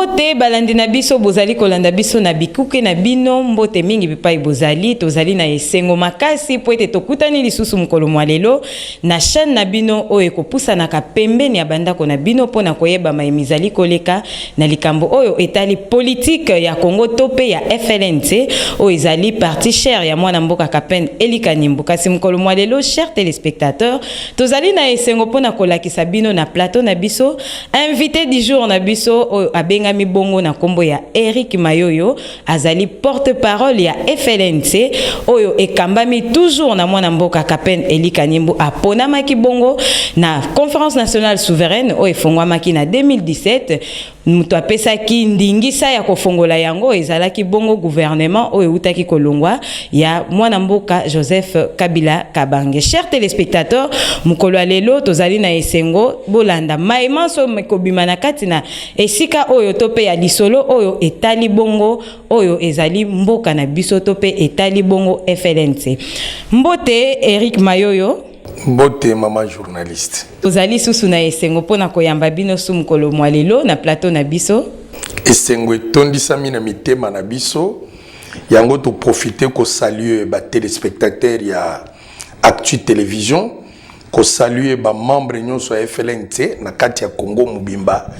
Mbote balandi na biso bozali kolanda biso na bikuke na bino mbote mingi bipai bozali tozali na esengo makasi po ete tokutani lisusu mokolo mwa lelo na chaîne na bino oyo ekopusanaka pembeni ya bandako na bino mpona koyeba maemizali koleka na likambo oyo etali politique ya Congo to pe ya FLNC oyo ezali parti cher ya mwana mboka Kapende Eli Kanimbu. Kasi mokolo mwa lelo chers téléspectateurs tozali na esengo mpona kolakisa bino na plateau na biso invité du jour na biso oyo abengami bongo na kombo ya Eric Mayoyo azali porte-parole ya FLNC oyo ekambami toujours na mwana mboka Kapende Eli Kanimbu aponamaki bongo na conférence nationale souveraine oyo efongwamaki na 2017 mutu apesaki ndingisa ya kofongola yango ezalaki bongo gouvernement oyo utaki kolongwa ya mwana mboka Joseph Kabila Kabange. Chers téléspectateurs mukolo lelo tozali na esengo bolanda maimanso mekobima na kati na esika oyo tope ya lisolo oyo etali bongo oyo ezali mboka na biso tope etali bongo FLNC. Mbote Eric Mayoyo. Mbote mama journaliste. Tozali susu na esengo pona koyamba bino su mukolo mwa lelo na plateau na biso. Esengo etondisami na mitema na biso. Yango to profiter ko saluer ba téléspectateurs ya Actu Télévision, ko saluer ba membre nyonso ya FLNC na kati ya Congo mubimba,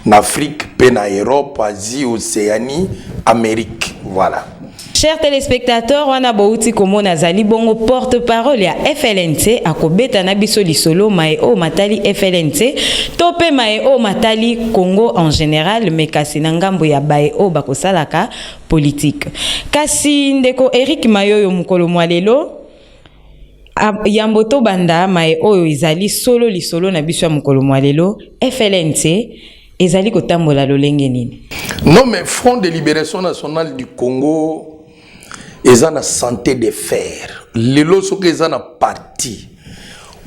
na Afrique, pe na Europe, Asie, Océanie, Amérique. Voilà. Chers téléspectateurs, wana bouti komona zali bongo porte-parole ya FLNC akobeta na biso lisolo mae o matali FLNC tope mae o matali Congo en général mais kasi na ngambo ya bae o bakosalaka politique. Kasi ndeko Eric Mayoyo mukolo mwa lelo yamboto banda mae oyo izali solo lisolo na biso ya mukolo mwa lelo FLNC ezali kotambola lolenge nini? Non mais Front de Libération Nationale du Congo eza na santé de fer. Lelo soki eza na parti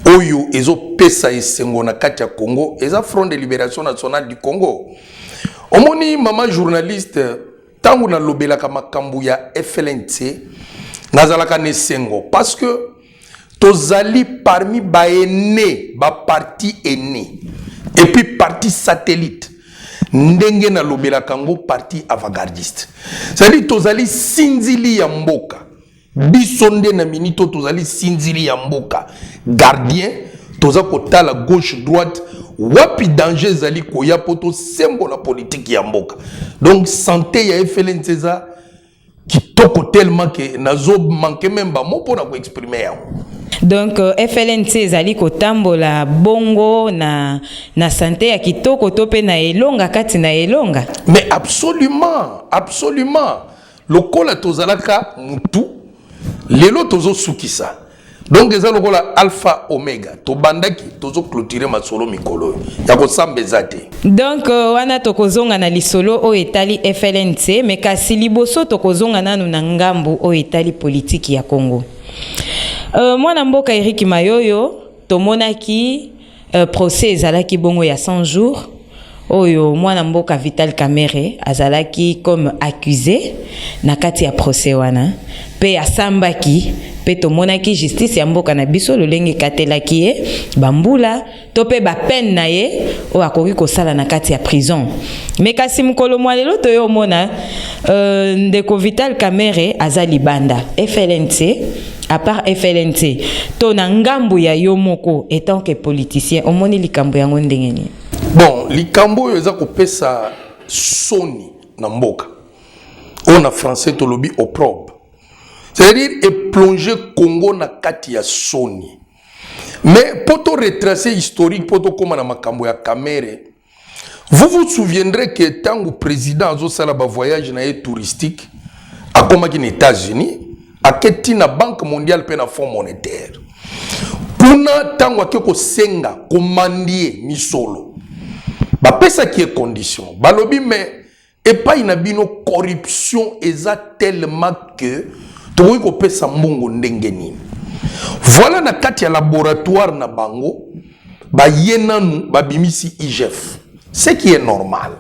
oyo ezo pesa esengo na kati ya Congo eza Front de Libération Nationale du Congo. Omoni mama journaliste tangu na lobelaka makambu ya FLNC nazalaka na esengo parce que tozali parmi ba aînés ba parti aîné et puis parti satellite ndenge na lobela kango parti avant-gardiste. C'est-à-dire tozali sinzili ya mboka. Bisonde na minito tozali sinzili ya mboka. Gardien toza kotala gauche droite wapi danger zali koya poto sembo la politique ya mboka. Donc santé ya FLNC za kitoko tellement que nazo manque même ba mo pona ko exprimer yango. Donc FLNC ezali kotambola bongo na santé ya kitoko tope na elonga kati na elonga. Mais absolument, absolument. Lokola tozalaka mutu lelo tozo sukisa. Donc eza lokola alpha omega to bandaki tozo clôturer masolo mikolo ya ko sambeza te. Donc wana tokozonga na lisolo o etali FLNC mais kasi liboso tokozonga nanu na ngambu o etali politique ya Congo. Mwana mboka Eric Mayoyo tomonaki procès ezalaki bongo ya 100 jours oyo mwana mboka Vital Kamerhe azalaki comme accusé na kati ya procès wana pe asambaki pe tomonaki justice ya mboka na biso lolenge katelaki ye bambula to pe ba peine na ye o akoki kosala na kati ya prison. Mais kasi mukolo mwa lelo toyo mona ndeko Vital Kamerhe azali banda FLNC. À part FLNC, ton ngambu ya yomoko étant que politicien, on moni likambo yango ndenge ni. Bon, likambo yoza kopesa soni na mboka. On a français to lobi opprobre. C'est-à-dire et plonger Congo na kati ya soni. Mais pour to retracer historique pour to koma na makambo ya Kamerhe, vous vous souviendrez que tango président azo sala ba voyage na touristique a komaki na États-Unis aketi na Banque mondiale pe na Fonds monétaire. Puna tango akeko senga komandie misolo. Ba pesa qui est condition. Balobi mais epa inabino corruption eza tellement que toyi ko pesa mbongo ndenge nini. Voilà na kati ya laboratoire na bango ba yenanu ba bimisi IGF. Ce qui est normal.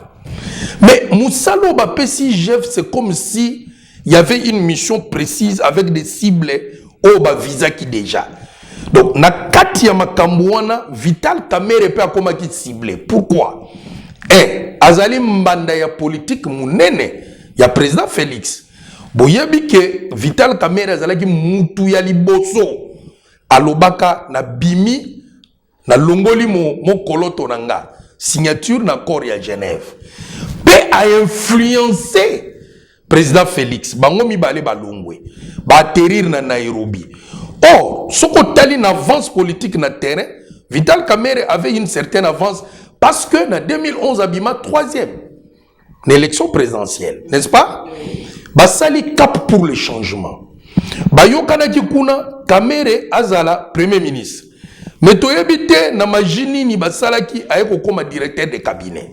Mais musalo ba pesi IGF c'est comme si il y avait une mission précise avec des cibles au bas visa qui déjà. Donc, na kati ya makambu wana Vital Kamerhe pe akoma ki ciblé. Pourquoi? azali mbanda ya politique munene ya président Félix. Boyebi ke Vital Kamerhe azalaki mutu ya liboso alobaka na bimi na longoli mo koloto nanga signature na accord ya Genève. Pe a influencé président Félix bango mibale balongwe ba atterrir na Nairobi. Or, ce qu'on une avance politique na terrain, Vital Kamerhe avait une certaine avance parce que en 2011 abima troisième l'élection présidentielle, n'est-ce pas? Basali cap pour le changement. Bayokana kikuna Kamerhe azala premier ministre. Mais toyebite na majini ni basalaki ayeko koma directeur de cabinet.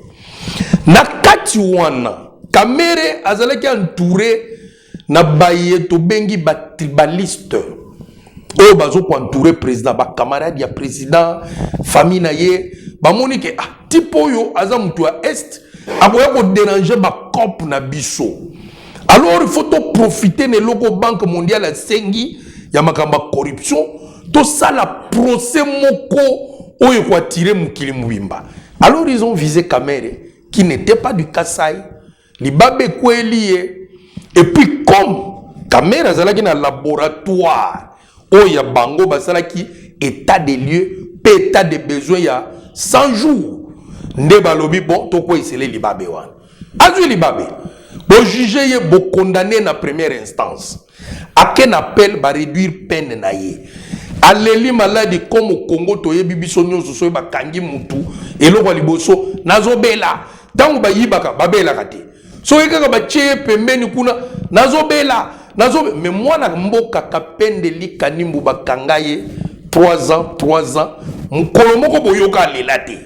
Na kati wana Kamerhe azalaki entouré na bayeto bengi ba tribaliste. Oh bazo ko entouré président ba camarade ya président famille na ye ba monike tipo yo aza mutu ya est aboya ko déranger ba cop na biso. Alors il faut profiter de logo banque mondiale à sengi ya makamba corruption to ça la procès moko oyo ko tirer mukili mubimba. Alors ils ont visé Kamerhe qui n'était pas du Kasaï, Libabe Kweliye, et puis comme Kamerhe azalaki na laboratoire Oya bango basalaki état des lieux, état des besoins ya 100 jours. Nde balobi bon to ko isele Libabe wan. Azui Libabe. Bo juger ye bo condamner na première instance. Aken appel ba réduire peine na ye. Aleli maladi comme au Congo toyebi biso nyonso so ba kangi mutu eloko liboso nazobela. Tango ba yibaka babela kate. So ekaka ba tie pembeni kuna nazobela. Mais moi, na mboka kapende li kanimbu bakangaye 3 ans. Mukolomoko boyoka lelate.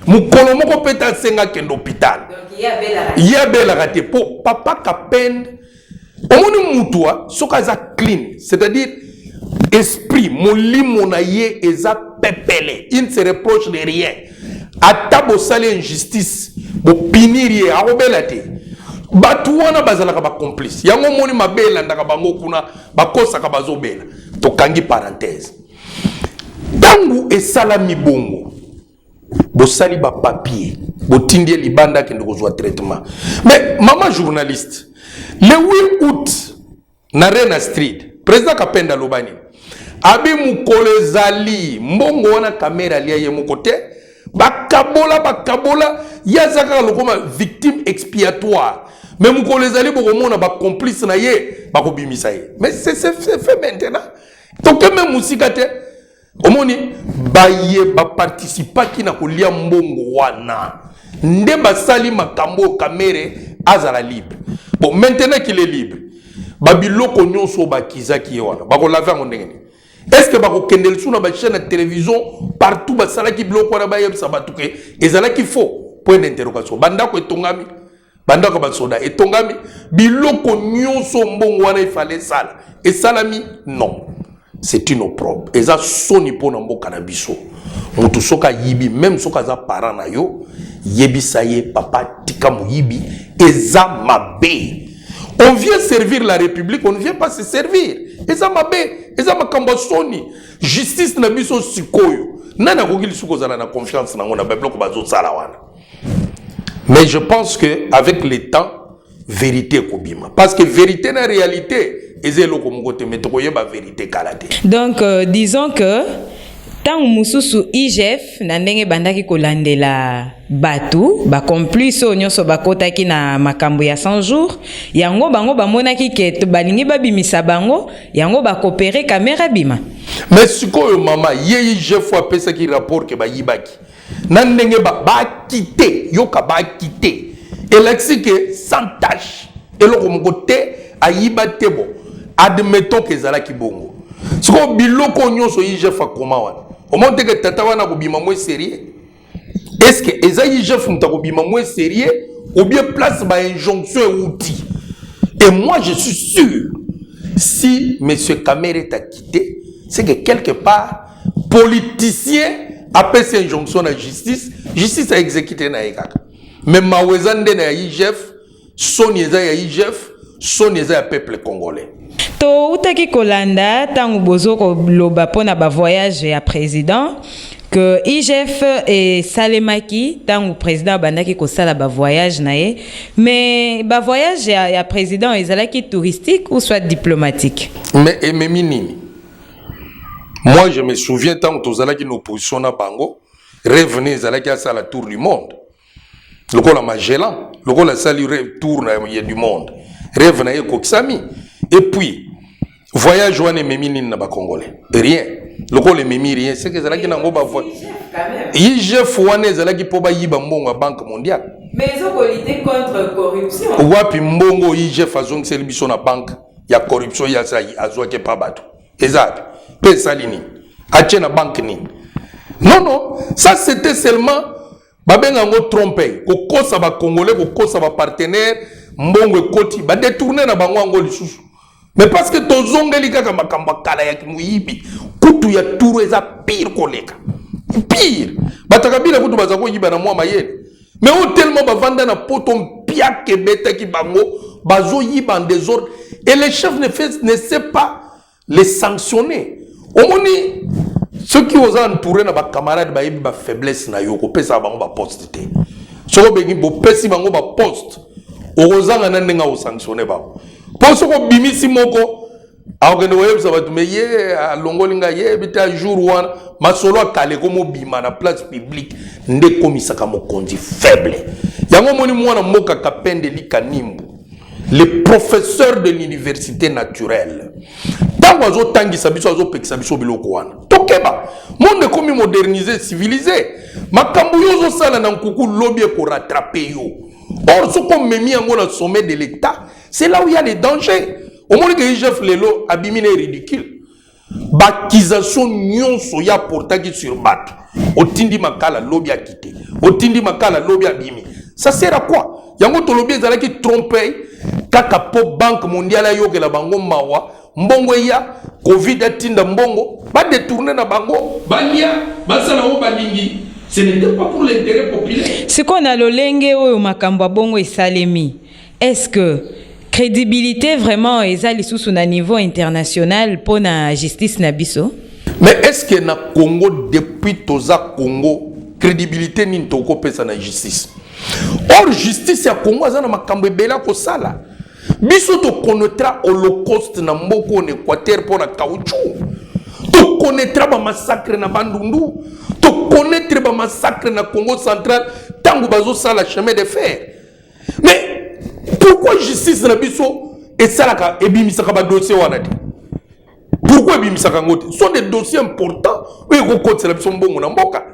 Mukolomoko peta senga kendo hôpital. Donc il y a bela rate po papa kapende. Omoni mutua soka za clean, c'est-à-dire esprit molimo na ye eza pepele. Il ne se reproche de rien. Atabo sale injustice, bo pinirie a obelate. Batu wana bazalaka ba complice yango moni mabela ndaka bango kuna bakosa ka bazobela to kangi parenthèse tangu esalami bongo bosali ba papier botindie libanda ke ndoko traitement. Mais maman journaliste le 8 août na Rena Street président Kapenda Lobani abi mukolezali mbongo wana kamera lia ye mukote bakabola yazaka lokoma victime expiatoire. Mais mon collègue ali boko na ba complice na ye ba ko bimisa ye. Mais c'est fait maintenant. Donc même musikate omoni ba ye ba participa ki na ko lia mbongo wana. Nde ba sali makambo Kamerhe azala libre. Bon maintenant qu'il est libre. Ba biloko nyonso ba kizaki wana. Ba ko laver ngondengeni. Est-ce que ba ko kendel suna ba chaîne de télévision partout ba sala ki biloko wana ba yebsa batuke ezala ki faux point d'interrogation. Banda ko etongami banda ko basoda etongami biloko nyonso mbongo wana ifale sala et salami non c'est une opprobre eza soni pona mboka na biso mutu soka yibi même soka za parent na yo yebi saye papa tika muyibi eza mabe. On vient servir la République, on ne vient pas se servir. Eza mabe eza makambo soni justice na biso sikoyo nana kokili suko zala na confiance na ngona ba biloko bazo sala wana. Mais je pense que avec le temps, vérité kobima. Parce que vérité na réalité, ezelo komokote metokoye ba vérité kalate. Donc disons que tant mususu IGF na ndenge bandaki kolandela batu ba complice nyonso bakotaki na makambo ya 100 jours yango bango bamonaki ke balingi babimisa bango yango ba coopérer Kamerhe bima. Mais sikoyo mama ye IGF apesa ki rapport ke ba yibaki. Nandenge ba quitter yoka ba quitter elexi que sans tâche eloko mkote ayiba tebo admettons que zala ki bongo siko biloko nyonso IGF akoma wana omonte que tata wana ko bima mo sérieux est-ce que eza IGF mutako bima mo sérieux ou bien place ba injonction et outil. Et moi je suis sûr si monsieur Kamerhe t'a quitté c'est que quelque part politicien après cette injonction de justice a exécuté na ekaka. Mais mawezande na IGF, son eza ya IGF, son eza ya peuple congolais. To utaki kolanda tangu bozo ko loba pona ba voyage ya président que IGF et Salemaki tant président bandaki ko sala ba voyage nae mais ba voyage ya président ezalaki touristique ou soit diplomatique. Mais minini. Moi je me souviens tant que tozalaki une opposition na bango revenez ezalaki à la tour du monde. Loko la Magellan, loko la sali tour du monde. Revenez ko Ksami et puis voyage wane memini na ba congolais. Rien. Loko le memi rien c'est que ezalaki na ngo ba voyage. IGF wane ezalaki po ba yiba mbongo banque mondiale. Mais ils ont lutter contre corruption. Wapi mbongo IGF azongisi biso na banque ya corruption ya sa azwake pa bato. Ezapi pesa lini ache na banque ni. Non, ça c'était seulement babenga ngo tromper ko kosa ba congolais ko kosa ba partenaire mbongo ekoti ba détourner na bango ngo lisusu. Mais parce que tozongeli kaka makamba kala ya muyibi kutu ya turu eza pire koleka. Pire. Batakabila kutu bazako yiba na mwa mayele. Mais on tellement bavanda na poto pia kebeta ki bango bazo yiba en désordre et les chefs ne sait pas les sanctionner. Au moni ceux qui osent entourer na ba camarades ba yibi ba faiblesse na yo ko pesa bango ba poste te. Soko bengi bo pesi bango ba poste. Ozanga na ndenga o sanctionner ba. Pour soko bimisi moko aokende oyebisa bato me ye alongolinga ye bita jour wana masolo akale komo bima na place publique nde komisaka mokonzi faible yango moni mwana moka kapende likanimbu le professeur de l'université naturelle tango azotangisa biso azopekisa biso biloko wana tokeba monde komi modernisé civilisé makambo yo ozosala na nkuku lobi ekorattrape yo or soko memi yango na sommet de l'état c'est là où il y a les dangers. Au moins que IGF lelo abimine ridicule. Bakisation nyonso ya portaki sur bat. Otindi makala lobi a quitté. Otindi makala lobi abimi. Ça sert à quoi? Yango to lobi ezala ki tromper kaka po banque mondiale yo ke la bango mawa mbongo ya covid atinda mbongo ba détourner na bango balia basala o balingi. Ce n'était pas pour l'intérêt populaire. C'est qu'on a lolenge oyo makambo bongo esalemi. Est-ce que crédibilité vraiment ezali sous un niveau international pour la justice nabiso? Mais est-ce que na Congo depuis toza Congo crédibilité ni toko pesa na justice? Or justice ya Congo azana makambo bela ko sala. Biso to connaîtra holocauste na mboko en Équateur pour na caoutchouc. To connaîtra ba massacre na Bandundu. To connaîtra ba massacre na Congo central tango bazo sala chemin de fer. Mais pourquoi justice na biso et ça la ebimisaka ba dossier wana te? Pourquoi ebimisaka ngote? Ce sont des dossiers importants et ko kotela biso mbongo na mboka.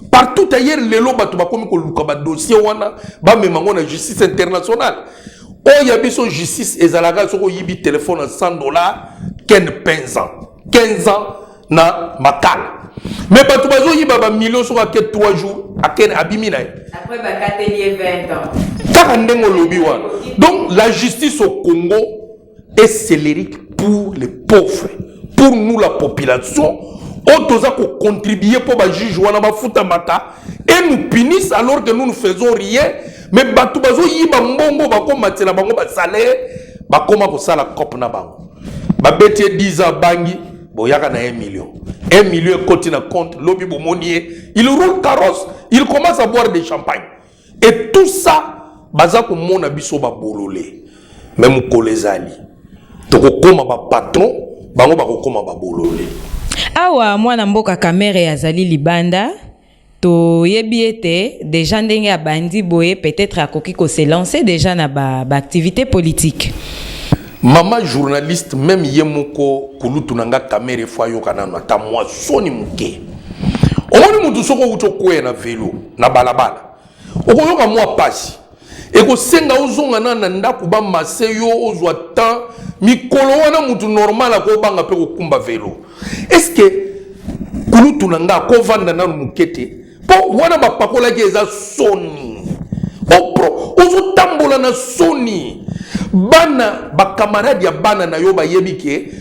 Partout ailleurs lelo bato bakomi ko luka ba dossier wana ba memango na justice internationale. O ya biso justice ezalaka soko yibi téléphone à $100 15 ans na makala. Mais bato bazo yiba ba millions sur 3 jours akene abimi na. Après ba katelier 20 ans. Donc la justice au Congo est scélérique pour les pauvres, pour nous la population. On doit contribuer pour les juges et nous punissent alors que nous ne faisons rien. Mais batubazo yiba mbongo bako matela bango ba salaire bakoma ko sala cop na bango. Ba beti 10 ans bangi boyaka na 1 million. 1 million côté na compte lobi bomonier, il roule carrosse, il commence à boire des champagne. Et tout ça baza ko mona biso ba bololé même kolezali toko koma ba patron bango ba ko koma ba bololé awa mwana mboka kamere azali libanda to yebiete déjà ndenge ya bandi boye peut-être akoki ko se lancer déjà na ba activité politique. Mama journaliste même yemoko kulutu nanga kamere fwa yo kanana ta moi soni muke omoni mutu soko uto kwe na vélo na balabala okoyoka moi pasi eko senga ozonga na ndaku ba maseyo ozwa temps mikolo wana mutu normal ko banga pe ko kumba vélo. Est-ce que kulutu nanga ko vanda na mukete po wana ba pakola ke za soni opro ozo tambola na soni bana ba camarade ya bana na yo ba yebike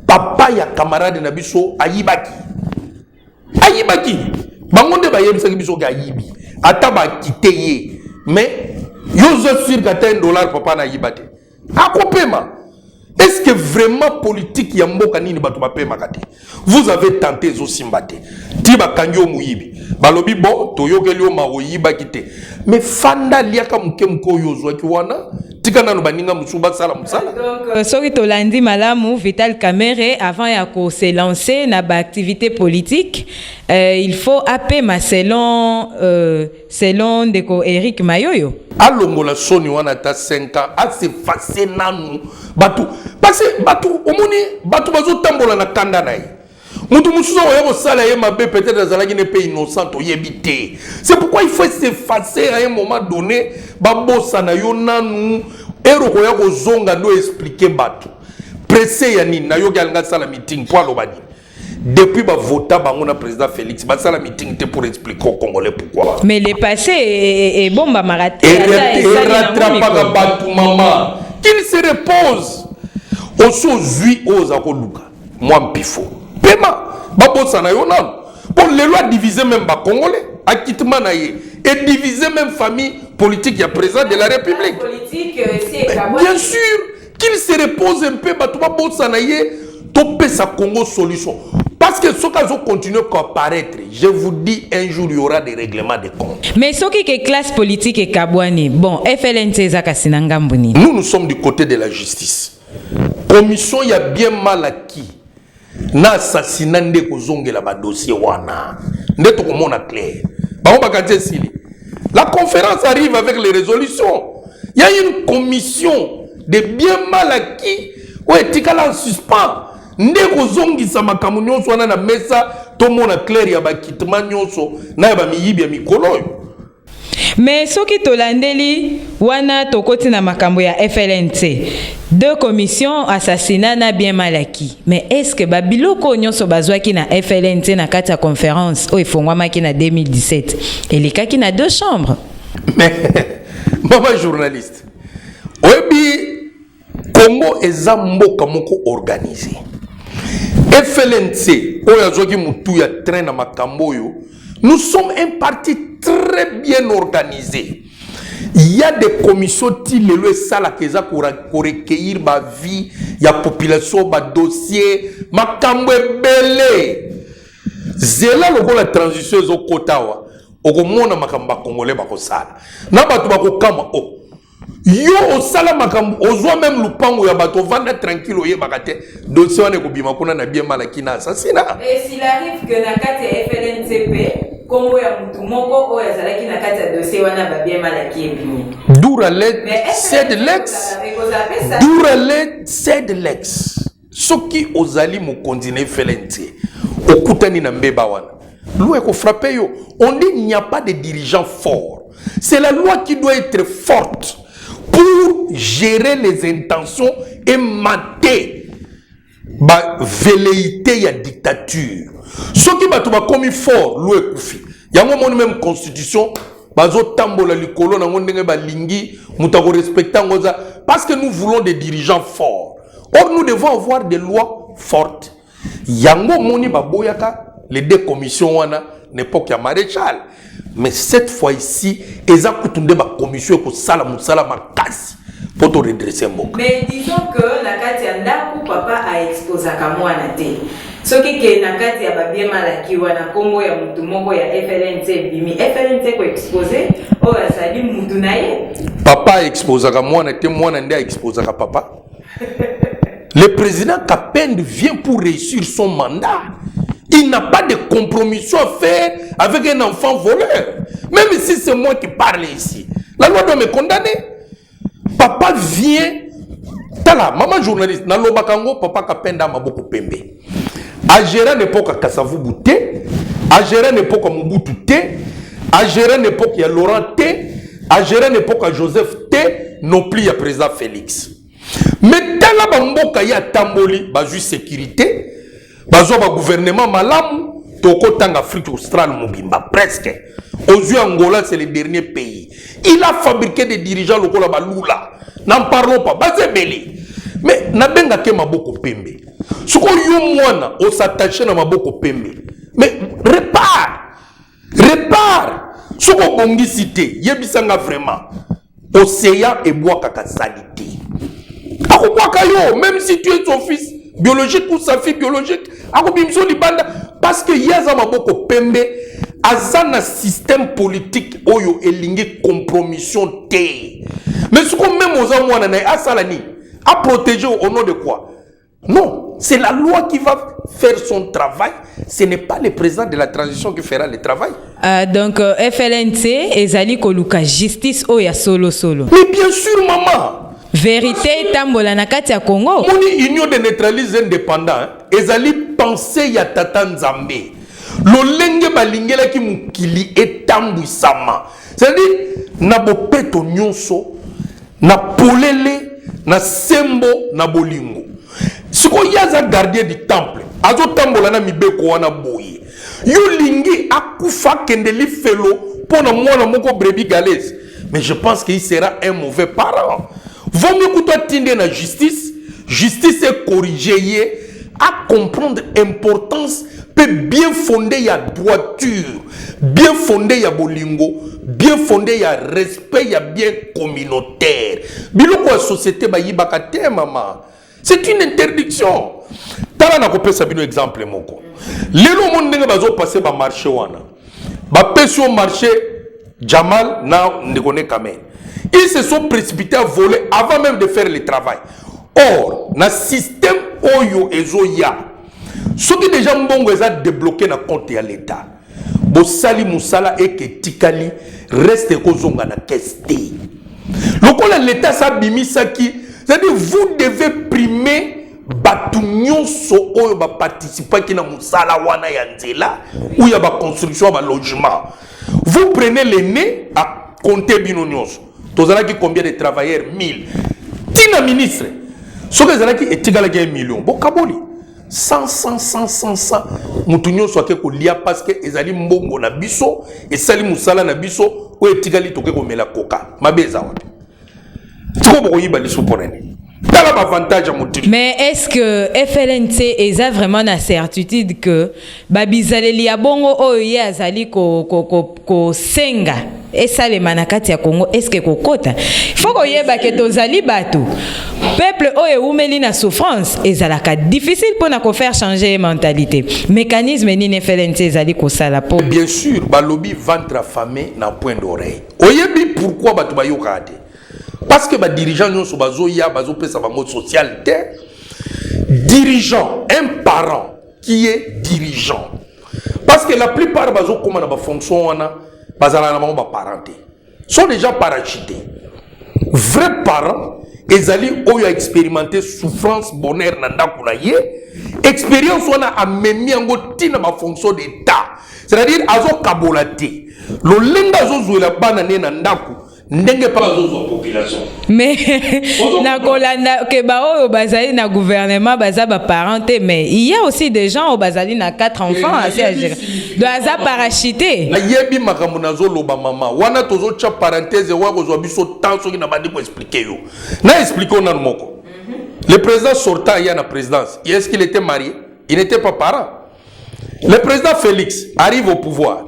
papa ya camarade na biso ayibaki bangonde ba yebisa biso ga yibi ata ba kiteye mais yo zo sur $1 papa na yibate akopema Est-ce que vraiment politique ya mboka nini bato bape makate? Vous avez tenté aussi mbate. Tiba kangyo muyibi. Balobi bon, toyokeli o maroyiba kite. Mais fanda liaka muke mko yozwa ki wana. Tika nanu baninga musuba sala musala. Donc soki tolandi malamu Vital Kamerhe avant ya ko se lancer na ba activité politique, il faut apema selon ndeko Eric Mayoyo. Alongola soni wana ta 5 ans a se fasé nanu batu parce que batu omoni batu bazo tambola na kanda na ye mutu mususu oya sala ye mabe peut-être azalaki ne pe innocent oyebité. C'est pourquoi il faut s'effacer à un moment donné babosa na yo nanu ero ko ya ko zonga do expliquer batu pressé ya nini na yo galinga sala meeting pour alobani. Depuis ba vota bango na président Félix ba sala meeting te pour expliquer aux Congolais pourquoi. Mais le passé est bon ba maraté. Et rattrapaka batu mama qu'il se repose oso zui oza ko luka moi mpifo pema ba bossa na yo nan pour les lois diviser même ba Congolais acquittement na ye et diviser même famille politique ya président de la République. Bien sûr qu'il se repose un peu batu ba bossa na ye topé sa Congo solution. Parce que ce cas continue à apparaître, je vous dis, un jour il y aura des règlements de compte. Mais ce qui est classe politique et Kabouani, bon, FLNC Zakasinangambuni. Nous sommes du côté de la justice. Commission, il y a bien mal acquis. Na assassinat de Kozonge la dossier wana. Ndeto comment on a clair. La conférence arrive avec les résolutions. Il y a une commission de bien mal acquis. Ouais, tikala en suspens. Ndeko zongi sa makamu nyonso wana na mesa to mona clair ya bakitema nyonso na ya ba miyibi ya mikolo. Mais soki tolandeli wana tokoti na makambo ya FLNC, deux commissions assassinat na bien malaki. Mais est-ce que babiloko nyonso bazwaki na FLNC na kati ya conférence o ifongwamaki na 2017 elekaki na deux chambres? Mais maman journaliste, oyebi Congo eza mboka moko organisé. FLNC, oyazoki mutu ya train na makambo yo, nous sommes un parti très bien organisé. Il y a des commissions qui le sala keza pour recueillir ma vie, il y a population, ma dossier, makambo belé. Zela loko la transition zo kotawa, okomona makamba congolais bako sala. Na batu bako kama o. Yo osala makambo ozwa même lupango ya bato vanda tranquille oye bakate dossier wana ko bima kuna na bien malaki na assassinat. Et s'il arrive que na kati ya FLNCP kombo ya mutu moko o yazalaki na kati ya dossier wana ba bien malaki ebimi. Douralet c'est de l'ex. Douralet c'est de l'ex. Soki ozali mo continuer FLNC okutani na mbeba wana. Loi ko frapper yo. On dit il n'y a pas de dirigeants forts. C'est la loi qui doit être forte pour gérer les intentions et mater la velléité de la dictature. Ce qui va être commis fort, l'oué koufi. Il y a une même constitution, bazo tambola likolo na ngondenge ba lingi mutako respectant ngoza parce que nous voulons des dirigeants forts. Or nous devons avoir des lois fortes. Yango moni ba boyaka les deux commissions wana n'époque ya maréchal. Mais cette fois ici, ils ont coupé la commission pour pour te redresser un peu. Mais disons que la Katia Ndaku papa a exposé à moi na te. Ce qui est na Katia ba bien malaki wana Congo ya mutu moko ya FLNC bimi FLNC ko exposé o asali mutu na ye. Papa a exposé à moi na te moi na ndé a exposé à papa. Le président Kapende vient pour réussir son mandat. Il n'a pas de compromission à faire avec un enfant voleur. Même si c'est moi qui parle ici. La loi doit me condamner. Papa vient. Tala, maman journaliste. Dans l'Obakango, papa Kapenda m'a beaucoup pembé. À gérer l'époque à Kassavou Bouté. À gérer l'époque à Mobutu T. À gérer l'époque à Laurent T. À gérer l'époque à Joseph T. Non plus à président Félix. Mais dans la bamboka ya Tamboli, bazu sécurité. Bazo ba gouvernement malamu toko tanga Afrique australe mobimba presque aux yeux Angola c'est le dernier pays. Il a fabriqué des dirigeants locaux là balula. N'en parlons pas. Bazebeli. Mais na benga ke maboko pembe. Soko yo mwana o s'attacher na maboko pembe. Mais répare. Soko bongi cité yebisanga vraiment. Océan et bois kaka salité. Même si tu es son fils biologique ou sa fille biologique, parce que yaza maboko pembe azana système politique oyo elingi compromission te. Mais ce qu'on même aux amouana na asalani à protéger au nom de quoi? Non, c'est la loi qui va faire son travail. Ce n'est pas le président de la transition qui fera le travail. Donc FLNC ezali koluka justice oya solo. Mais bien sûr maman. Vérité tambola na kati ya Congo. Moni union de neutralistes indépendants ezali penser ya tata Nzambe. Lolenge balingela ki mukili etambwisama. C'est-à-dire na bopeto nyonso, na polele, na sembo, na bolingo. Siko yaza gardien du temple, azo tambola na mibeko wana boye. Yo lingi akufa kendeli felo pona mwana moko brebis galaise. Mais je pense qu'il sera un mauvais parent. Vaut mieux que toi tinde na justice est corrigée à comprendre l'importance peut bien fondé ya droiture, bien fondé ya bolingo, bien fondé ya respect ya bien communautaire. Biloko la société ba yibaka te maman. C'est une interdiction. Tala na kopesa sabino exemple moko. Lelo mon ndenge bazo passer ba marché wana. Ba pesi au marché Jamal na ndekone Kamen. Ils se sont précipités à voler avant même de faire le travail. Or, na système oyo ezoya. Ce qui déjà mbongo eza débloqué na compte ya l'État. Bo sali musala et que tikali reste kozonga na keste. Lokola l'État sa bimisa ki, c'est-à-dire vous devez primer batu nyonso oyo ba participer ki na musala wana ya nzela ou ya ba construction ba logement. Vous prenez les nez à compter bino nyonso. Tozala ki combien de travailleurs? 1000. Tina ministre. Ce que zala ki etigala ki 1 million. Bo kaboli. 100. Mutunyo soit ke ko lia parce que ezali mbongo na biso et sali musala na biso o etigali toke ko mela koka. Mabeza wapi. Tiko boko yiba liso ponene. Mais est-ce que FLNC a vraiment la certitude que babizaleli ya bongo oyo azali ko senga et ça les manakati ya Congo est-ce que kokota faut ko yeba ke tozali bato peuple oyo umeli na souffrance ezalaka difficile pour na ko faire changer mentalité mécanisme ni FLNC ezali ko sala po bien sûr balobi ventre affamé na point d'oreille oyebi pourquoi bato bayoka te. Parce que les dirigeants sont bazo social. Dirigeant, un parent qui est dirigeant. Parce que la plupart bazo comme na fonction wana bazala na ba parenté. Sont déjà parachutés. Vrais parents ezali oyo expérimenté souffrance bonheur na ndaku na ye. Expérience wana a memi ngo tina ba fonction d'état. C'est-à-dire azo kabolate. Lo lenga zo zuela bana ne na ndaku. Population. Mais na kolanda ke ba oyo bazali na gouvernement baza ba parenté mais il y a aussi des gens au bazali na 4 enfants assez à gérer. Doaza parachuté. La yebi makambo nazo loba mama. Wana tozo cha parenthèse wa kozwa biso temps soki na bandi ko expliquer yo. Na expliquer on moko. Le président sortant il y a na présidence. Est-ce qu'il était marié? Il n'était pas parent. Le président Félix arrive au pouvoir.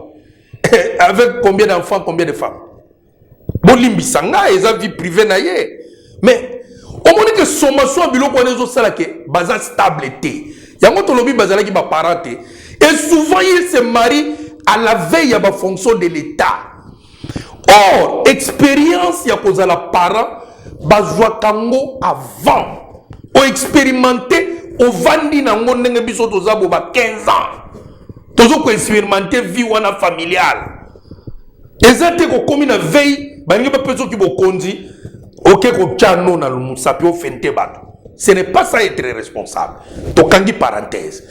Avec combien d'enfants, combien de femmes? Bolimbisanga eza vie privée na ye. Mais au moment que sommation biloko nezo sala ke baza stable te. Yango tolobi bazala ki ba parenté. Et souvent il se marie à la veille ya ba fonction de l'État. Or expérience ya kozala parent bazwa kango avant. O expérimenté o vandi na ndenge biso tozabo ba 15 ans. Tozo ko expérimenter vie wana familiale. Ezate ko komi na veille bangi ba peso ki bokonzi OK ko tchano na lumusapio fente bato. Ce n'est pas ça être responsable. Tokangi parenthèse.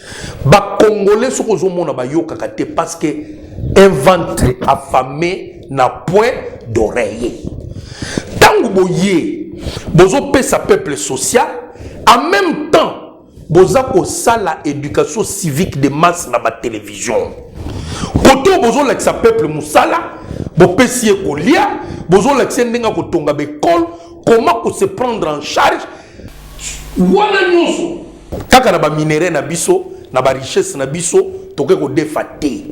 Ba congolais soko zo mona ba yoka kate parce que un ventre affamé n'a point d'oreille. Tango boye bozo pesa peuple social en même temps boza ko sala éducation civique de masse na ba télévision. Koto bozo la sa peuple musala bo pesi ekolia bozo la ndenga ko tonga be école comment ko se prendre en charge wana nyonso kaka na ba minéraux na biso na ba richesse na biso toke ko défater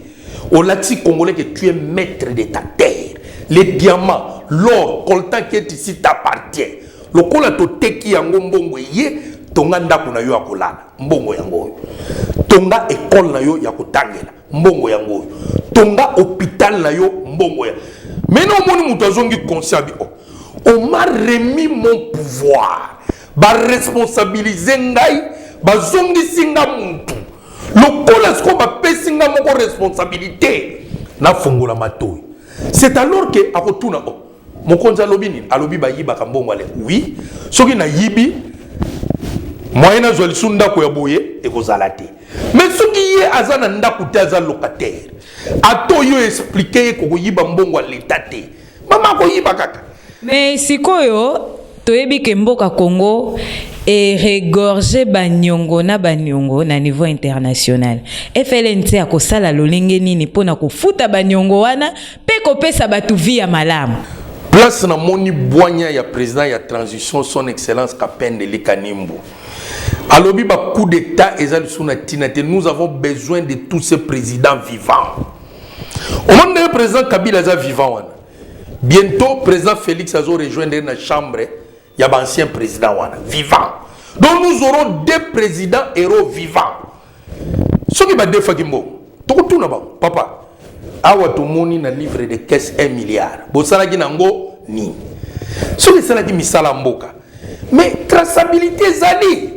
au lati congolais que tu es maître de ta terre les diamants l'or coltan qui est ici t'appartient lokola toteki yango mbongo ye tonga ndako na yo akolala mbongo yango tonga école na yo ya kotangela mbongo yango tonga hôpital na yo mbongo ya maintenant moni muto azongi conscient bi on m'a remis mon pouvoir ba responsabiliser ngai bazongi singa muntu lokola sko ba pesinga moko responsabilité na fongola matoi c'est alors que akotuna mokonzi alobi nini alobi bayibaka mbongo ale oui soki na yibi moyen azwa lisu ndako ya boye ekozala te mais soki ye aza na ndako te aza locataire ato yo explique ye kokoyiba mbongo ya leta te mama akoyiba kaka mais sikoyo toyebi ke mboka Congo et regorger baniongo na niveau international FLNT akosala lolenge nini pona kofuta baniongo wana pe kopesa batu via malamu place na moni boanya ya président ya transition son excellence Kapende Likanimbu alobi ba coup d'état ezali suna tinate nous avons besoin de tous ces présidents vivants au monde le président Kabila za vivant wana bientôt président Félix azo rejoindre na chambre ya ba ancien président wana vivant donc nous aurons deux présidents héros vivants soki ba defa kimbo tokutuna ba papa awa tomoni na livre de caisse 1 milliard bosalaki nango ni soki salaki misala mboka mais traçabilité zali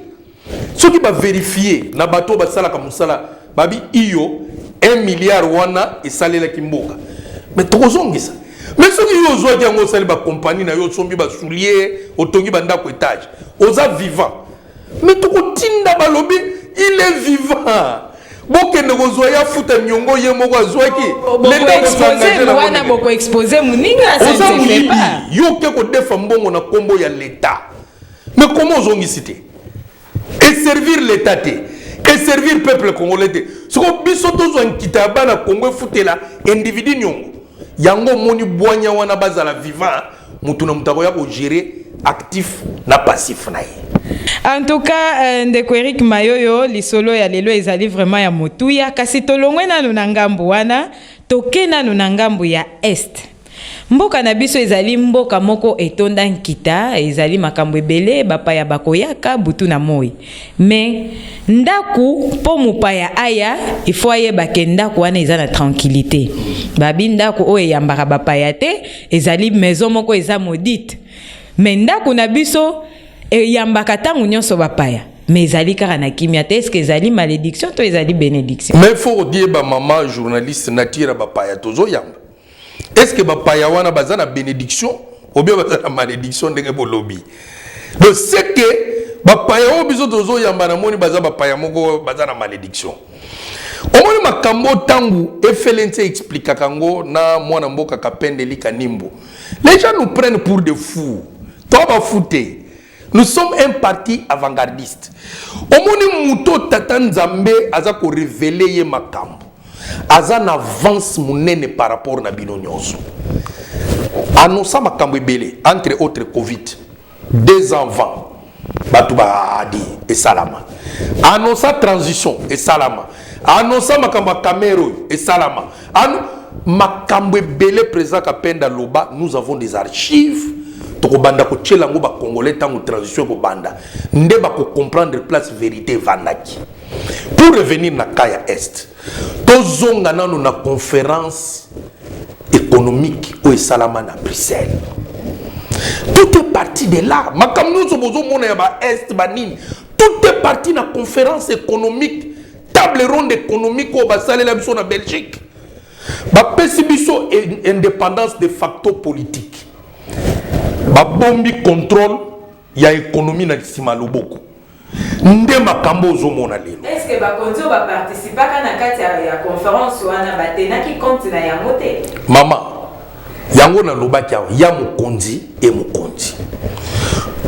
soki ba vérifier na bato basalaka musala babi iyo 1 milliard wana esalelaki mboka mais tokozongisa mais soki yo zwa yango sali ba compagnie na yo sombi ba soulier otongi banda ko étage oza vivant mais tokotinda balobi il est vivant bokende kozwa ya futa nyongo ye moko azwaki lenda exposer wana boko exposer muninga ça ne fait pas yo ke ko defa mbongo na kombo ya l'état mais comment ozongisi te et servir l'état te et servir peuple congolais te soko biso tozwa nkita bana Congo futela individu nyongo yango moni boanya wana bazala vivant mutu na mutako ya ko gérer actif na passif na ye. En tout cas, ndeko Eric Mayoyo lisolo ya lelo ezali vraiment ya motuya kasi tolongwe nanu na ngambu wana toke nanu na ngambu ya est. Mboka na biso ezali mboka moko etonda nkita ezali makambo ebele bapaya bakoyaka butu na moi. Mais ndaku po mupaya aya ifo ayeba ke ndaku wana eza na tranquillité. Babi ndaku o eyambaka bapaya te ezali maison moko eza maudite. Mais ndaku na biso eyambaka tangu nyonso bapaya. Mais ezali kaka na kimia te est-ce que ezali malédiction to ezali bénédiction? Mais faut dire ba maman journaliste natira bapaya tozo yamba. Est-ce que bapaya wana baza na bénédiction ou bien baza na malédiction ndenge bolobi? Donc c'est que bapaya o biso tozo yamba na moni baza bapaya moko baza na malédiction. Omoni makambo tangu FLNT explique kango na mwana mboka Kapende Likanimbu. Les gens nous prennent pour des fous. Toi ba fouté. Nous sommes un parti avant-gardiste. Omoni muto tata Nzambe aza ko révéler ye makambo. Aza na avance munene par rapport na bino nyonso. Annonça makambo ebele entre autres Covid. 2 ans avant. Batuba adi et salama. Annonça transition et salama. Annonça makambo Camero et salama. Makambo ebele président Kapenda Loba, nous avons des archives. Tokobanda ko tchelango ba congolais tango transition ko banda nde ba ko comprendre place vérité vandaki pour revenir na kaya est tozonga nanu na conférence économique au salama na Bruxelles tout est parti de là makamno so bozo mona ya ba est banini tout est parti na conférence économique table ronde économique au ba salela biso na Belgique ba pesi biso indépendance de facto politique babombi contrôle ya économie na sima loboko nde makambo ozomona lelo. Est-ce que bakonzo ba participaka na kati ya conférence wana batena ki compte na yango te? Mama yango na lobaki ya mokonzi et mokonzi.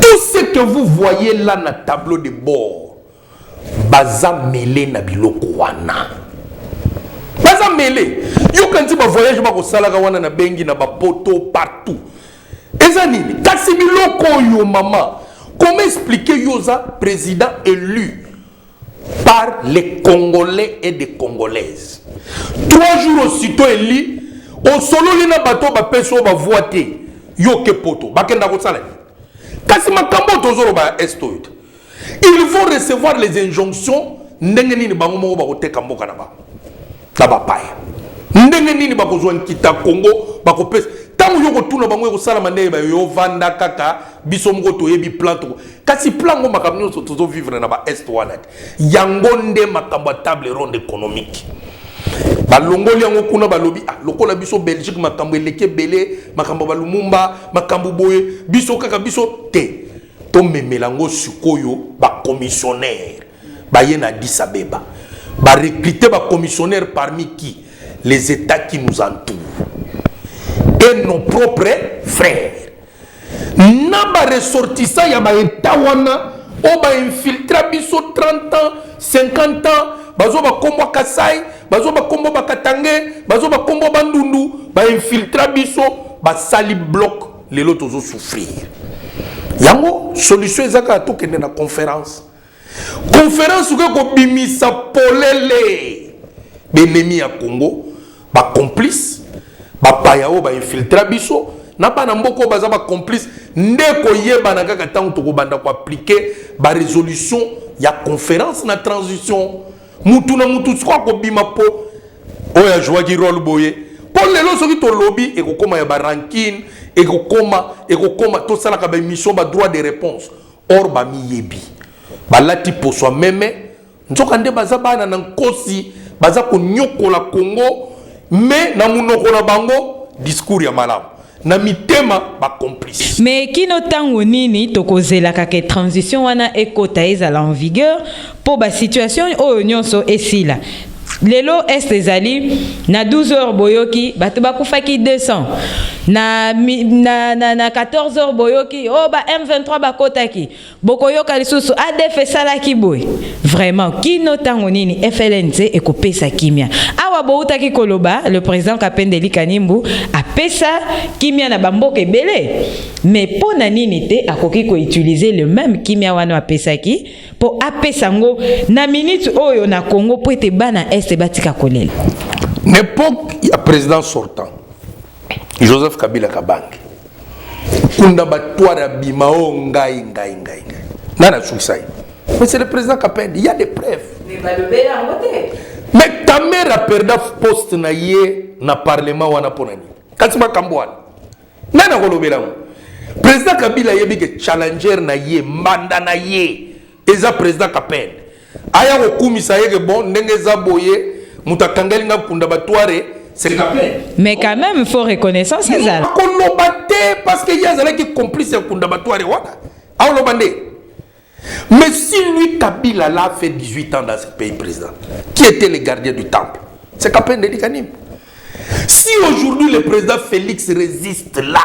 Tout ce que vous voyez là na tableau de bord baza mêlé na biloko wana. Baza mêlé. Yo kanti ba voyage ba ko salaka wana na bengi na ba poto partout. Ezanini, kasi biloko yo maman, comment expliquer yoza président élu par les Congolais et des Congolaises? 3 jours aussitôt élu, au solo lina bato ba peso ba voité, yo ke poto, bakenda ko sala. kasi makambo tozoro ba estoid ils vont recevoir les injonctions ndenge nini bango moko bakoteka mboka na bango na bapaya ndenge nini bakozwa nkita Congo bakopesa tango yoko tuna bango ekosala mandeye ba yo vanda kaka biso moko toyebi plan to kasi plan ngo makambo nyonso tozo vivre na ba est wana yango nde makambo table ronde économique balongoli yango kuna balobi lokola biso Belgique makambo eleke belé makambo balumumba makambo boye biso kaka biso te to memelango sikoyo ba commissionnaire ba yena Addis Abeba ba recruter ba commissionnaire parmi qui les États qui nous entourent et nos propres frères na ba ressortissant ya ba État wana o ba infiltrer biso 30 ans 50 ans bazo ba kombo Kasai bazo ba kombo Bakatange bazo ba kombo Bandundu ba infiltrer biso ba sali bloc lelo tozo souffrir yango solution ezaka to kende na conférence ko bimisa polele benemi ya Congo ba complice ba payao ba infiltrer biso na pa na mboko baza ba complice ndeko yeba na kaka tango to ko banda ko appliquer ba résolution ya conférence na transition mutu na mutu kwa ko bima po oya joie ki rôle boye pour lelo soki to lobby e ko koma ya ba ranking e ko koma to sala ka ba mission ba droit de réponse or ba miyebi balati pour soi même nzoka nde baza bana na nkosi baza ko nyokola Congo mais na munoko na bango discours ya malamu na mitema ba complice mais kino tango nini tokozela kake transition wana ekota ezala en vigueur pour ba situation oyo nyonso esila lelo est ezali na 12 heures boyoki bato bakufaki 200 na 14 heures boyoki oh ba M23 bakotaki bokoyoka lisusu ADF salaki boy vraiment kino tango nini FLNC ekopesa kimia awa boutaki koloba le président Kapendeli Kanimbu apesa kimia na bamboka ebele mais pona nini te akoki ko utiliser le même kimia wana apesaki pour apesa ngo na minute oyo na Congo po ete bana est batika kolela n'époque il y a président sortant Joseph Kabila Kabange kunda batwara bimao ngai nana sousai mais c'est le président Kapende il y a des preuves mais ta mère a perdu poste na ye na parlement wana ponani katima kambwana nana kolobela président Kabila yebi ke challenger na ye manda na ye eza président Kapende aya ko kumisa yeke bon ndenge za boye mutakangeli nga kunda batware c'est Kapende mais quand même il faut reconnaissance ça kolobate parce que yazala qui complice kunda batware wana a lobande mais si lui Kabila l'a fait 18 ans dans ce pays président qui était le gardien du temple c'est Kapende Dikanim si aujourd'hui le président Félix résiste là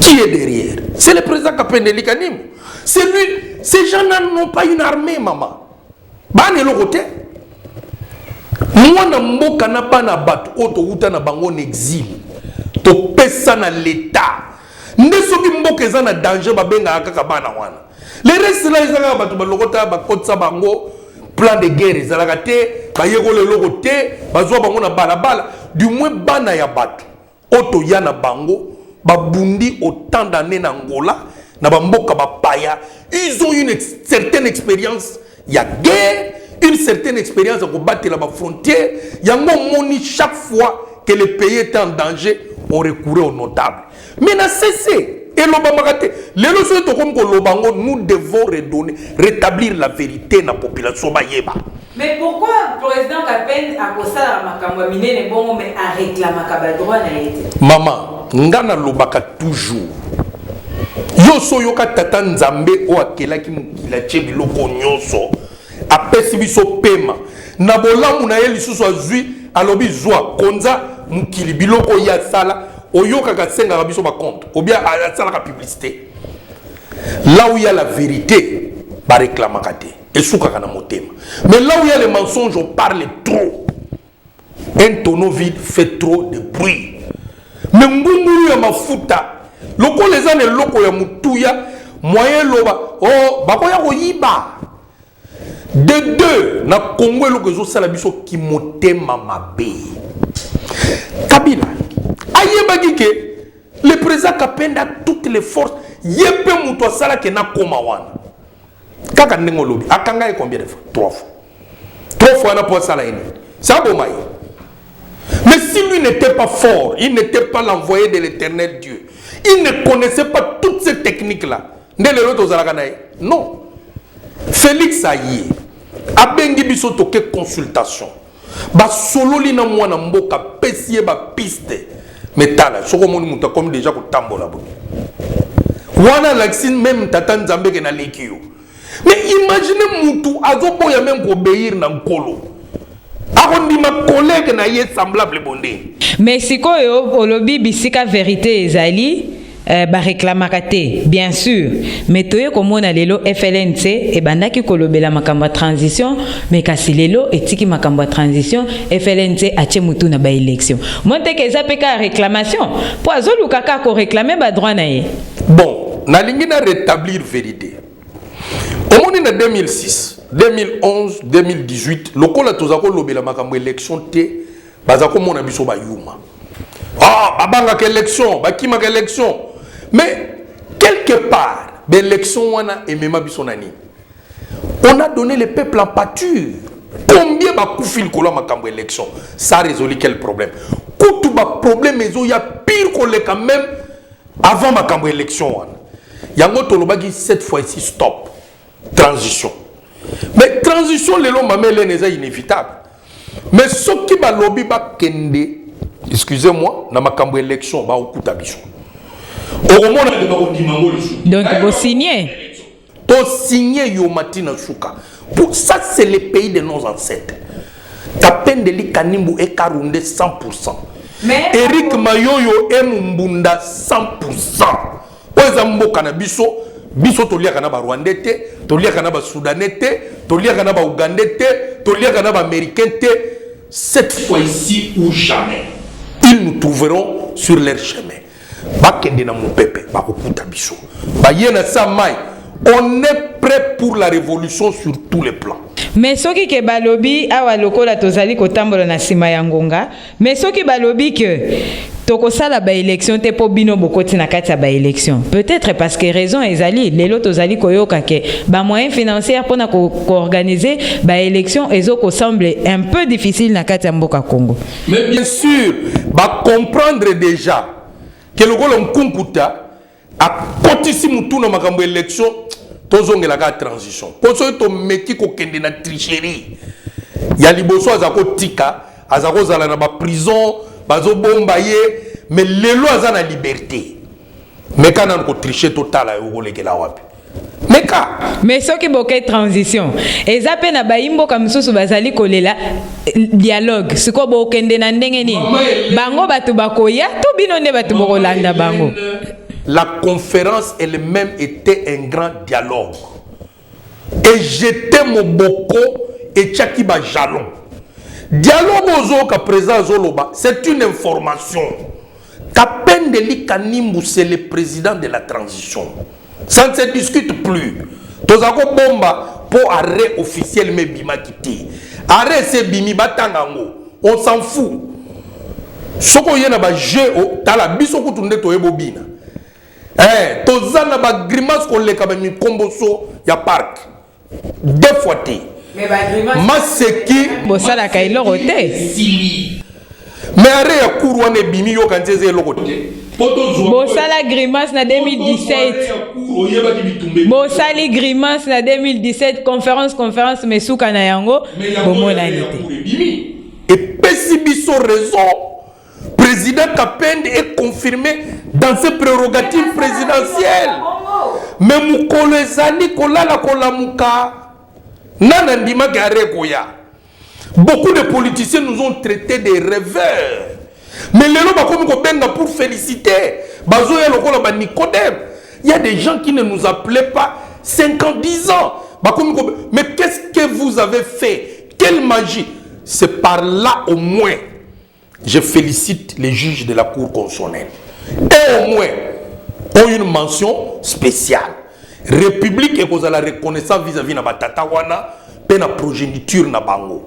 qui est derrière c'est le président Kapende Dikanim c'est lui ces gens n'ont pas une armée maman bane lo côté mwana mboka na bana bato oto uta na bango en exil to pesa na l'état nde soki mboka eza na danger babenga kaka bana wana le reste là ezanga bato balokota bakotsa bango plan de guerre ezalaka te bayeko leloko te bazwa bango na balabala du moins bana ya bato oto ya na bango babundi autant d'années na Angola na bamboka bapaya ils ont une certaine expérience ya guerre une certaine expérience à combattre la frontière yango moni chaque fois que le pays était en danger on recourait aux notables mais na cessé et l'obamagate les leçons to comme lobango nous devons rétablir la vérité na population bayeba mais pourquoi le président Kapende a posala makambo minene bongo mais a réclamé ka droit na été maman ngana lobaka toujours yo so yoka tata nzambe o akelaki mukila tche biloko nyonso apesi biso pema na bolamu na ye lisusu azwi alobi zwa konza mukili biloko ya sala oyoka ka senga biso ba compte ou bien à sala ka publicité là où il y a la vérité ba réclamaka te esuka kana motema mais là où il y a les mensonges on parle trop un tonneau vide fait trop de bruit mais ngunguru ya mafuta loko les ane loko ya mutuya moyen loba oh bakoya koyiba de deux na Congo loko zo sala biso ki motema mabe Kabila ayeba ke le président Kapenda toutes les forces yepe mutu asala ke na koma wana kaka ndenge lobi akanga combien de fois 3 fois 3 fois na po sala ini ça bomai. Mais si lui n'était pas fort, il n'était pas l'envoyé de l'Éternel Dieu, il ne connaissait pas toutes ces techniques-là. Non. Félix Aïe, abengi biso toke consultation. Ba solo li na mwana mboka pesie ba piste. Metala, soko moni muta comme déjà ko tambola bo. Wana laxine même tata nzambe ke na lekio. Mais imaginez mutu azoboya même ko obéir na nkolo. Collègue na ye semblable bondé. Mais sikoyo olobi bisika vérité ezali ba réclamakate bien sûr mais toye komona lelo FLNC e bandaki kolobela makambo transition mais kasi lelo etiki makambo transition FLNC atie mutu na ba élection monte ke zapeka réclamation po azoluka ka ko réclamer ba droit na ye. Bon na lingi na rétablir vérité au monde en 2006 2011 2018 lokola tozako lobela makambo élection te bazako mona biso ba yuma babanga ke élection bakima ke élection mais quelque part l'élection wana emema biso nani on a donné le peuple en pâture combien bakufil kola makambo élection ça résolu quel problème kutu ba problème ezo ya pire que le quand même avant makambo élection wana yango tolobaki cette fois-ci stop transition. Mais transition, les longs mamelles n'est inévitable. Mais ce qui va lobby ba kende, excusez-moi, na makambo élection ba okuta biso. Au moment de ba dimango le sou. Donc vous signez. To signer yo matina suka. Pour ça c'est le pays de nos ancêtres. Tapendeli Kanimbu et Karunde 100%. Mais Eric Mayoyo et Mumbunda 100%. Oza mboka na biso biso toliaka na ba Rwandais te, toliaka na ba Soudanais te, toliaka na ba Ougandais te, toliaka na ba Américains te. Cette fois-ci ou jamais, ils nous trouveront sur leur chemin. Bakende na mon pepe, bakokuta biso. Ba yena sa mai, on est prêt pour la révolution sur tous les plans. Mais soki ke balobi awa lokola tozali kotambola na sima ya ngonga, mais soki balobi que tokosala ba élection te po bino bokoti na kati ya ba élection. Peut-être parce que raison ezali lelo tozali koyoka ke ba moyens financiers pona ko organiser ba élection ezo ko semble un peu difficile na kati ya mboka Congo. Mais bien sûr, ba comprendre déjà que le golo nkunkuta a kotisi mutu na makambo élection tozongela ka transition. Poso to meki ko kende na tricherie. Ya liboso azako tika, azako zala na ba prison bazo bomba ye mais lelo aza na liberté mais kana ko tricher total ayo kolekela wapi mais soki boke transition ezape na bayimbo kamsusu bazali kolela dialogue siko bokende na ndenge nini bango batu bakoya to bino nde batu bokolanda bango. La conférence elle-même était un grand dialogue et j'étais mon boko et tchaki ba jalon. Dialogue ozoka présent zoloba, c'est une information. Kapendeli Kanimbu c'est le président de la transition. Ça ne se discute plus. Tozako bomba pour arrêt officiel mais bima kiti. Arrêt c'est bimi batangango. On s'en fout. Soko yena ba jeu o tala biso kutunde to ebobina. Tozana ba grimace ko leka ba mi komboso ya parc. Deux fois té. Maseki bosala ka iloko te mais arrêt ya courouane bimi yo kanzeze eloko te bosala grimace na 2017 bosali grimace na 2017 conférence mesuka na yango bomonani te et pesi biso raison président Kapende est confirmé dans ses prérogatives présidentielles mais mukolo ezali kolala kolamuka. Beaucoup de politiciens nous ont traités des rêveurs. Mais les gens pour féliciter. Il y a des gens qui ne nous appelaient pas 50, 10 ans. Mais qu'est-ce que vous avez fait? Quelle magie? C'est par là au moins. Je félicite les juges de la Cour constitutionnelle. Et au moins, ont une mention spéciale. République et la reconnaissance vis-à-vis de Batata wana pe na progéniture na bango.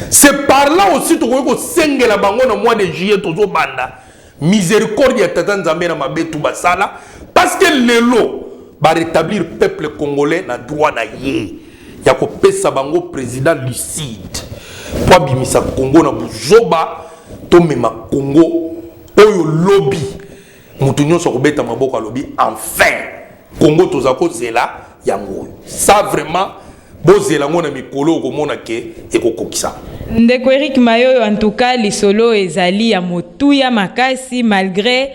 C'est par là aussi que vous avez la bango dans le mois de juillet tozo banda miséricorde ya tata nzambe na mabe tout basala parce que lelo ba rétablir peuple congolais na droit na ye ya ko pesa bango président lucide po bimisa Congo na buzoba to mema Congo oyo lobby mutu nyonso ko beta maboko lobby enfin Congo tozako zela yango ça vraiment bozela ngona mikolo ko mona ke ekokokisa. Ndeko Eric Mayoyo en tout cas lisolo ezali ya motuya makasi malgré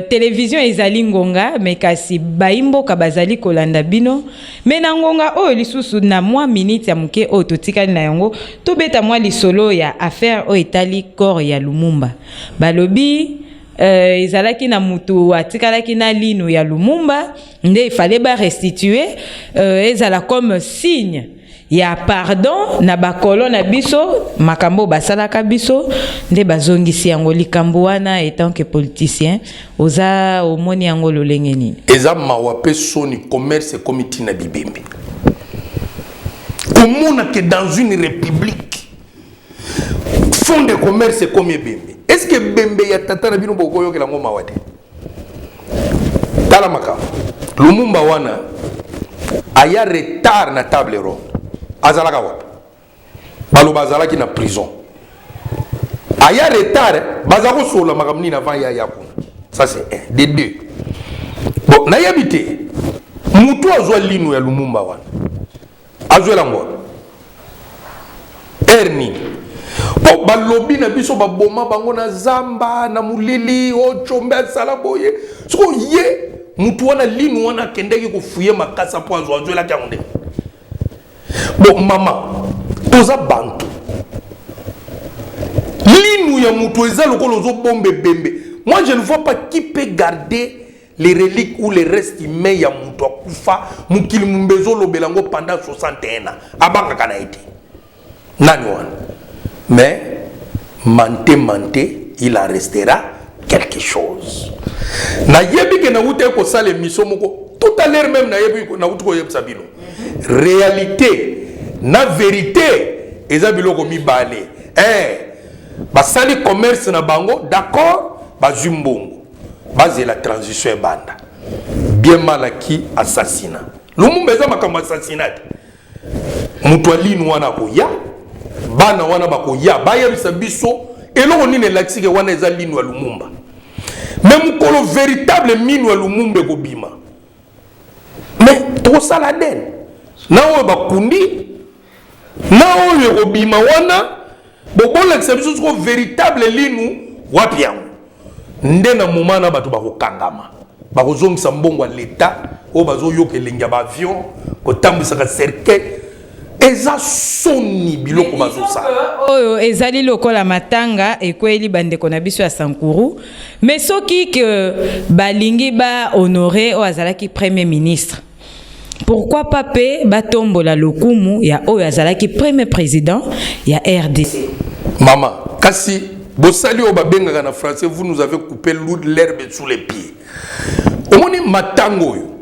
télévision ezali ngonga mais kasi baimbo kabazali kolanda bino mais na ngonga oyo lisusu na mwa minute ya muke oyo totikali na yango to beta mwa lisolo ya affaire oyo etali corps ya Lumumba balobi ezalaki na mutu atikalaki na lino ya Lumumba nde il fallait ba restituer ezala comme signe ya pardon na bakolo na biso makambo basalaka biso nde bazongisi yango likambo wana étant que politicien oza omoni yango lolenge nini eza mawape soni commerce comité na bibembe komona que dans une république fond de commerce comme bembe est-ce que bembe ya tata na bino bokoyo ke lango mawade tala maka Lumumba wana aya retard na table ronde azalaka wapi baloba azalaki na prison aya retard bazako sola makamni na vaya ya kuna ça c'est un des deux bon na yabité mutu azwa lino ya Lumumba wana azwa lango erni bon balobi na biso baboma bango na zamba na mulili o chombe sala boye so ye mutu wana lino wana kendeki ko fuye makasa po azwa la kangonde. Bon, maman, toza bantu. Linu ya mutu eza lokolo zo bombe bembe. Moi, je ne vois pas qui peut garder les reliques ou les restes humains ya mutu akufa mukili mumbezo lobelango pendant 61 ans. Abanga kana ete. Nani wana. Mais, mante, il en restera quelque chose. Na yebi ke na ute ko sale miso moko. Tout à l'heure même na yebi na ute ko yebsa bino. Réalité na vérité eza biloko mibale basali commerce na bango d'accord bazumbongo base la transition banda bien malaki assassinat Lumumba eza makambo assassinat mutu alinu wana koya bana wana bakoya bayebisa biso eloko nini laksike wana eza linu ya Lumumba mais mukolo véritable minu ya Lumumba kobima mais to sala den na oyo bakundi na oyo kobima wana bobola kisabiso ko véritable linu wapi yango nde na moment na bato bakokangama bakozongisa mbongo ya l'État oyo bazoyoka elengi ya baavion kotambwisaka cercueil eza soni biloko bazosala oyo ezali lokola matanga ekweli bandeko na biso ya Sankuru mais soki ke balingi ba honorer o azalaki premier ministre pourquoi pas pe batombo la lokumu ya oyo azalaki premier président ya RDC. Maman, kasi bosali o babengaka na français vous nous avez coupé l'herbe sous les pieds. Omoni matango yo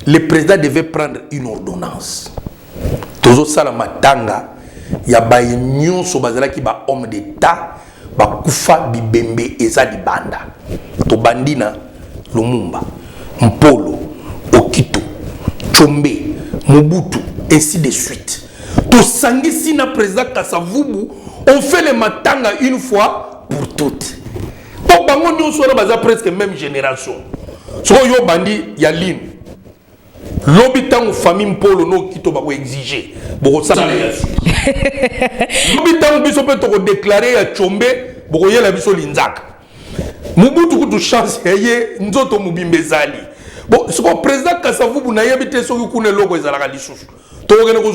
le président devait prendre une ordonnance. Tozo sala matanga ya baye nyonso bazalaki ba homme d'état ba kufa bibembe eza libanda. To bandina Lumumba, Mpolo, Okito, Chombe, Mobutu, ainsi de suite. To sangisi na président Kasavubu, on fait les matanga une fois pour toutes. To bango nyonso na baza presque même génération. So yo bandi ya lin. Lobi tango famille Mpolo no Okito bako exiger. Boko sala ya. Lobi tango biso pe to déclarer ya Chombe, boko yela biso linzaka. Mobutu kutu chance ye nzoto mubimbezali. Bon, ce que président Kasavubu na yebite so kune logo ezalaka lisusu. To ngene ko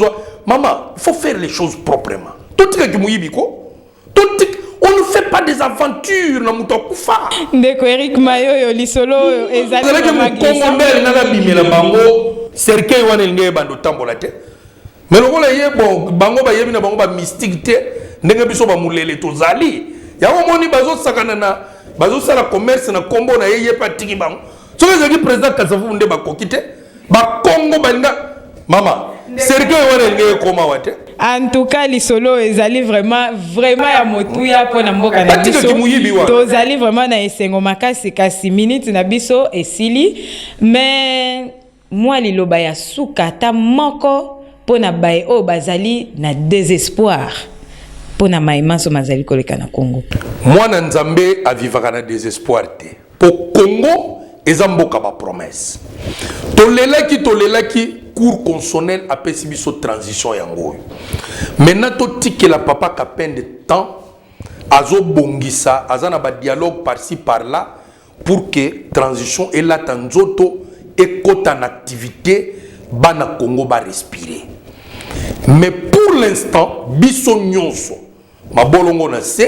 maman, il faut faire les choses proprement. Tout ce qui mouyibiko, tout on ne fait pas des aventures na muto kufa. Ndeko Eric Mayoyo lisolo ezali na Congolais na bimela bango cercueil wana ngeye bando tambola te. Mais lokola ye bon bango ba yebi na bango ba mystique te ndenge biso ba mulele tozali. Ya omoni bazo sakana na bazo sala commerce na kombo na ye patiki bango. So ezali président Kasavubu nde ba kokite ba Congo balinga mama cercueil wana ngeye koma wate. En tout cas, lisolo ezali vraiment ya motuya po na mboka na biso. Tozali vraiment na esengo makasi kasi minute na biso esili. Mais moi liloba ya suka ta moko po na bae o bazali na désespoir. Po na maimanso mazali koleka na Congo. Mwana nzambe avivaka na désespoir te. Po Congo eza mboka ba promesse. Tolelaki cour constitutionnel apesi biso transition yango. Maintenant to tikela papa ka peine de temps azo bongisa azana ba dialogue par-ci par-là pour que transition et la tanzoto et kota en activité bana Congo ba respirer. Mais pour l'instant biso nyonso mabolongo na se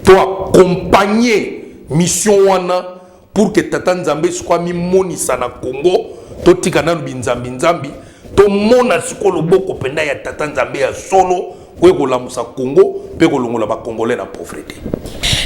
to accompagner mission wana pour que tata nzambe soit mi monisa na Congo to tika na binzambi nzambi to mona sikolo boko penda ya tata nzambe ya solo we ko lamusa Congo pe ko longola ba congolais na pauvreté.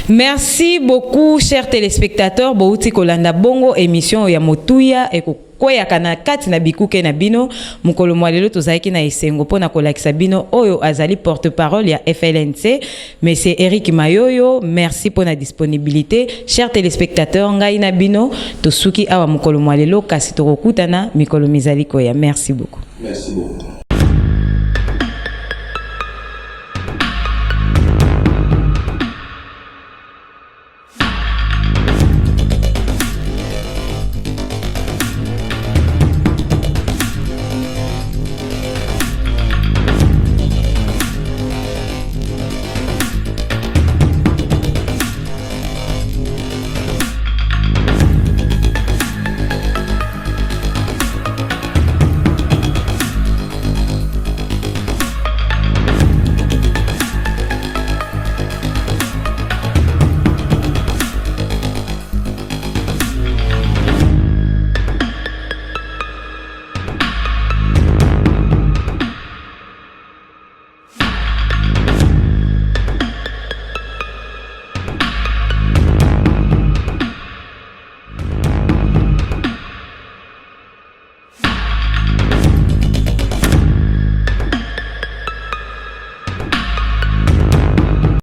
Merci beaucoup chers téléspectateurs bouti kolanda bongo émission ya motuya e koya kana kati na bikuke na bino mukolo mwalelo tozaki na esengo pona kolakisa bino oyo azali porte-parole ya FLNC monsieur Eric Mayoyo. Merci pour la disponibilité chers téléspectateurs ngai na bino tosuki awa mukolo mwalelo kasi tokokutana mikolo mizali koya. Merci beaucoup. Merci beaucoup.